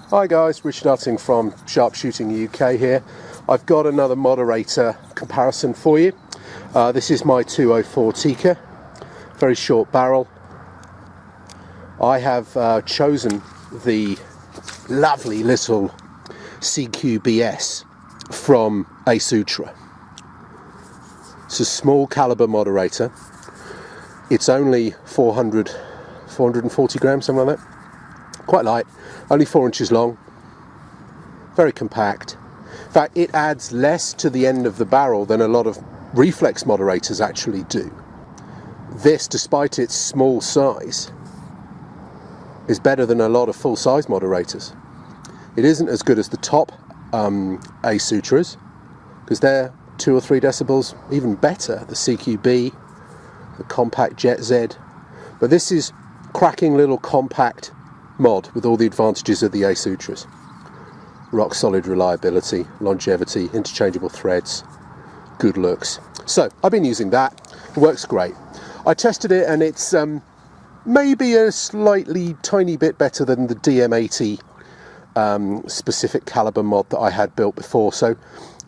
Hi guys, Richard Utting from SharpshootingUK here. I've got another moderator comparison for you. This is my 204 Tikka, very short barrel. I have chosen the lovely little CQBS from Ase Utra. It's a small caliber moderator. It's only 440 grams, something like that. Quite light, only 4 inches long, very compact. In fact, it adds less to the end of the barrel than a lot of reflex moderators actually do. This, despite its small size, is better than a lot of full-size moderators. It isn't as good as the top Ase Utras, because they're 2 or 3 decibels even better, the CQB, the compact Jet Z, but this is cracking little compact mod with all the advantages of the Ase Utras. Rock solid reliability, longevity, interchangeable threads, good looks. So I've been using that, it works great. I tested it and it's maybe a slightly tiny bit better than the DM80 specific caliber mod that I had built before, so,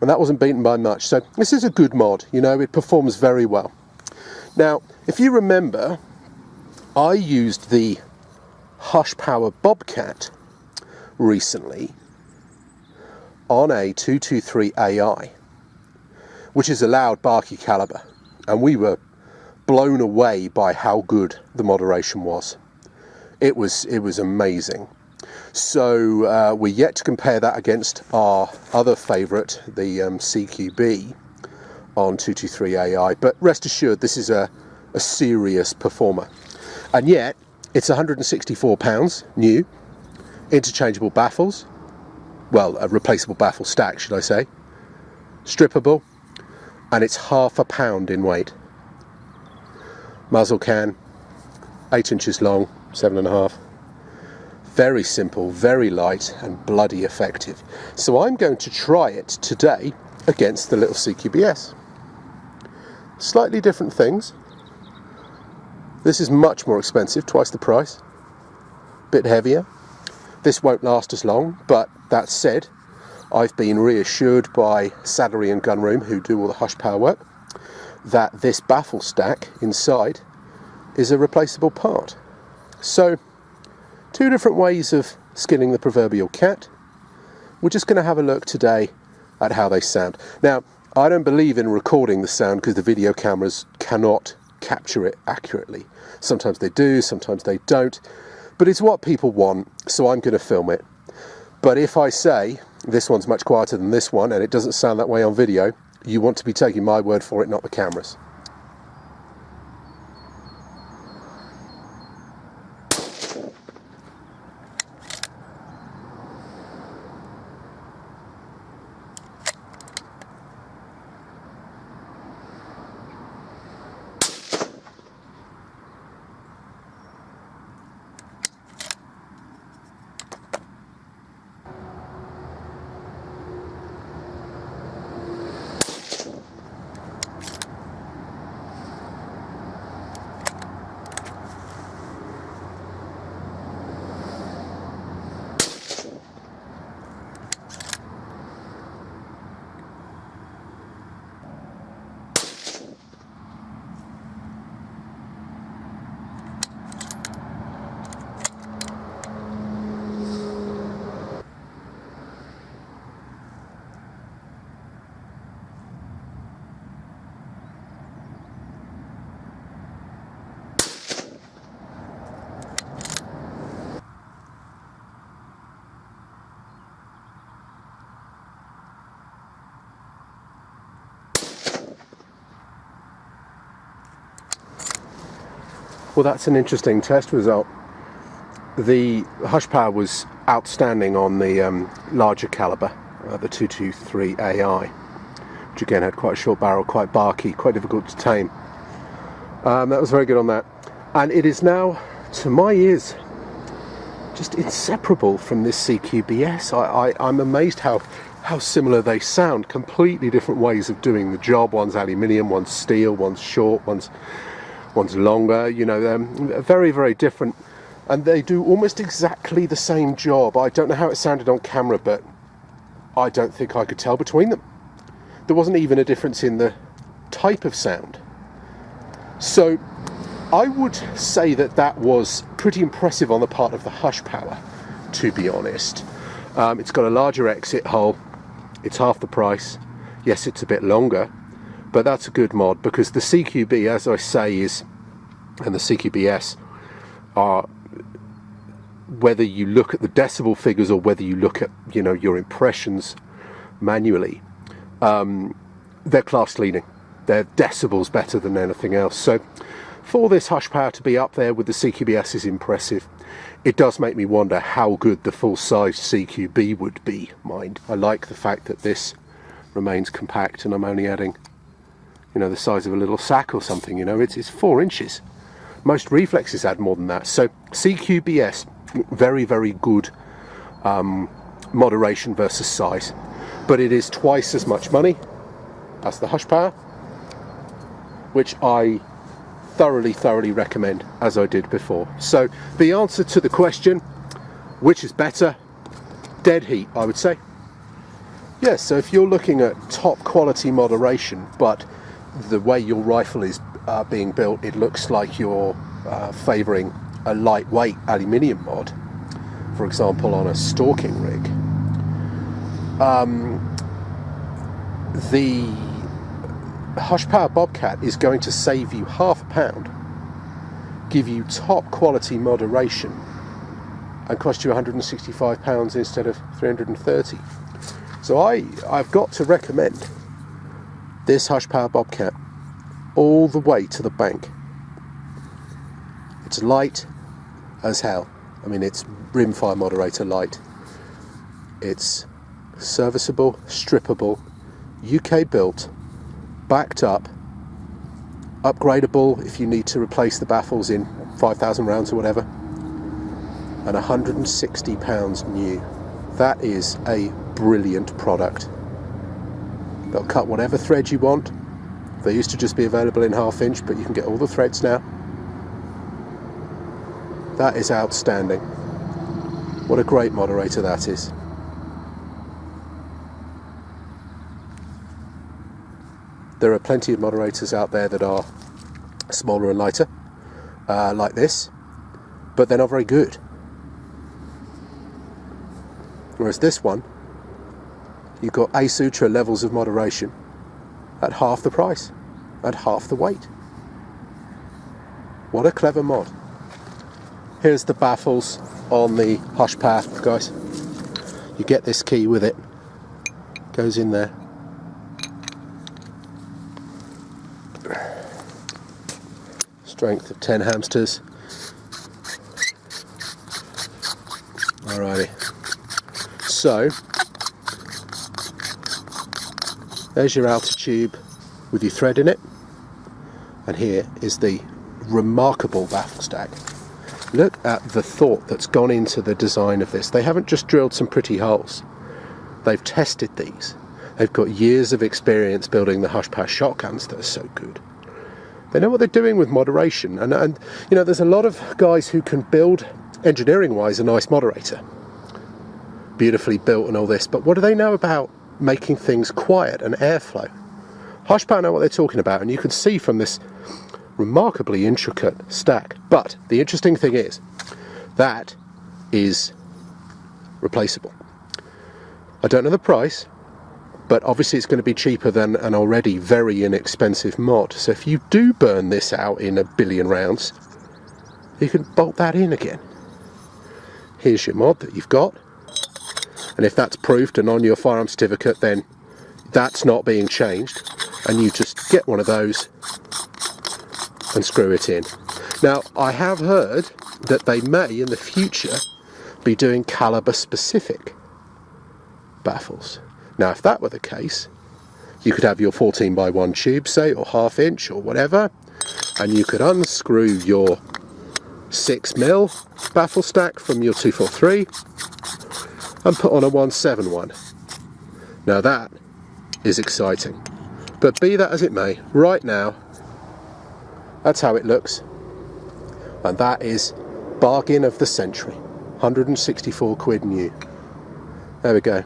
and that wasn't beaten by much. So this is a good mod, you know, it performs very well. Now, if you remember, I used the Hushpower Bobkat recently on a 223 AI, which is a loud, barky caliber, and we were blown away by how good the moderation was. It was amazing. So we're yet to compare that against our other favourite, the CQB on 223 AI, but rest assured this is a serious performer. And yet it's £164 new, interchangeable baffles, well, a replaceable baffle stack, should I say, strippable, and it's £0.5 pound in weight. Muzzle can, 8 inches long, 7.5. Very simple, very light, and bloody effective. So I'm going to try it today against the little CQBS. Slightly different things. This is much more expensive, twice the price, bit heavier. This won't last as long, but that said, I've been reassured by Saddlery and Gunroom, who do all the Hushpower work, that this baffle stack inside is a replaceable part. So, 2 different ways of skinning the proverbial cat. We're just going to have a look today at how they sound. Now, I don't believe in recording the sound because the video cameras cannot capture it accurately. Sometimes they do, sometimes they don't, but it's what people want, so I'm going to film it. But if I say this one's much quieter than this one and it doesn't sound that way on video, you want to be taking my word for it, not the camera's. Well, that's an interesting test result. The Hushpower was outstanding on the larger caliber, the 223 AI, which again had quite a short barrel, quite barky, quite difficult to tame. That was very good on that. And it is now, to my ears, just inseparable from this CQBS. I'm amazed how similar they sound. Completely different ways of doing the job. One's aluminium, one's steel, one's short, one's longer. You know, they're very, very different and they do almost exactly the same job. I don't know how it sounded on camera, but I don't think I could tell between them. There wasn't even a difference in the type of sound. So I would say that that was pretty impressive on the part of the Hushpower, to be honest. It's got a larger exit hole. It's half the price. Yes, it's a bit longer, but that's a good mod, because the CQB, as I say, and the CQBS are, whether you look at the decibel figures or whether you look at, you know, your impressions manually, they're class leading. They're decibels better than anything else. So for this Hushpower to be up there with the CQBS is impressive. It does make me wonder how good the full-size CQB would be. Mind, I like the fact that this remains compact and I'm only adding, you know, the size of a little sack or something. You know, it's 4 inches. Most reflexes add more than that. So CQBS, very, very good moderation versus size, but it is twice as much money as the Hushpower, which I thoroughly recommend, as I did before. So the answer to the question, which is better, dead heat, I would say. Yes, so if you're looking at top quality moderation, but the way your rifle is being built, it looks like you're favouring a lightweight aluminium mod, for example on a stalking rig, the Hushpower Bobkat is going to save you £0.50, give you top quality moderation, and cost you £165 instead of £330. So I've got to recommend this Hushpower Bobkat all the way to the bank. It's light as hell. I mean, it's rimfire moderator light. It's serviceable, strippable, UK built, backed up, upgradable if you need to replace the baffles in 5,000 rounds or whatever, and £160 new. That is a brilliant product. They'll cut whatever thread you want. They used to just be available in 1/2 inch, but you can get all the threads now. That is outstanding. What a great moderator that is. There are plenty of moderators out there that are smaller and lighter, like this, but they're not very good. Whereas this one, you've got Ase Utra levels of moderation at half the price, at half the weight. What a clever mod. Here's the baffles on the Hushpower, guys. You get this key with it, goes in there. Strength of 10 hamsters. Alrighty. So, there's your outer tube with your thread in it. And here is the remarkable baffle stack. Look at the thought that's gone into the design of this. They haven't just drilled some pretty holes. They've tested these. They've got years of experience building the Hushpower shotguns that are so good. They know what they're doing with moderation, and you know, there's a lot of guys who can build, engineering-wise, a nice moderator, beautifully built and all this, but what do they know about making things quiet and airflow? Hushpower know what they're talking about, and you can see from this remarkably intricate stack. But the interesting thing is, that is replaceable. I don't know the price, but obviously it's going to be cheaper than an already very inexpensive mod. So if you do burn this out in 1 billion rounds, you can bolt that in again. Here's your mod that you've got. And if that's proofed and on your firearm certificate, then that's not being changed. And you just get one of those and screw it in. Now, I have heard that they may, in the future, be doing caliber-specific baffles. Now, if that were the case, you could have your 14x1 tube, say, or 1/2 inch, or whatever, and you could unscrew your 6mm baffle stack from your 243 and put on a 171. Now that is exciting. But be that as it may, right now, that's how it looks. And that is Bargain of the century. 164 quid new. There we go.